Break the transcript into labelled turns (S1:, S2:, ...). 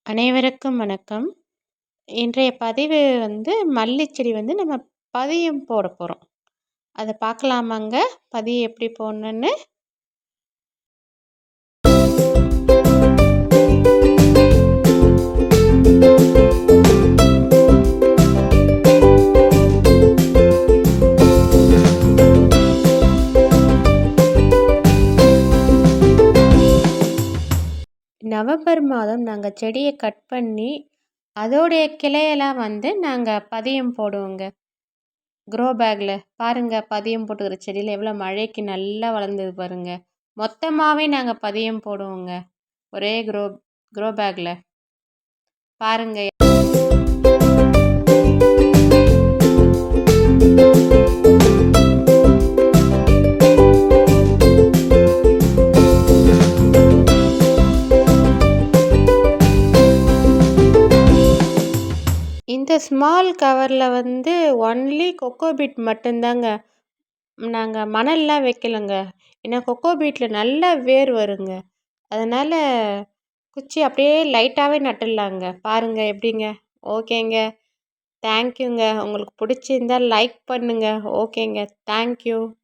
S1: அனைவருக்கும் வணக்கம். இன்றைய பதிவு மல்லி செடி நம்ம பதியம் போட போறோம். அத பார்க்கலாமாங்க? பதியம் எப்படி போடணுன்னு? நவம்பர் மாதம் நாங்க செடிய கட் பண்ணி, அதோடைய கிளையெல்லாம் நாங்க பதியம் போடுவோங்க. க்ரோ பேக்ல. பாருங்க பதியம் போட்டுக்கிற செடியில எவ்வளோ மழைக்கு நல்லா வளர்ந்தது பாருங்க. மொத்தமாவே நாங்க பதியம் போடுவோங்க. ஒரே க்ரோ பேக்ல. பாருங்க. இந்த ஸ்மால் கவர்ல ஒன்லி கொக்கோபீட் மட்டுந்தாங்க. நாங்க மணல்லாம் வைக்கலங்க. ஏன்னா கொக்கோபீட்ல நல்லா வேர் வருங்க. அதனால குச்சி அப்படியே லைட்டாவே நட்டுடலாங்க. பாருங்க எப்படிங்க? ஓகேங்க. தேங்க்யூங்க. உங்களுக்கு பிடிச்சிருந்தா லைக் பண்ணுங்க. ஓகேங்க. தேங்க்யூ.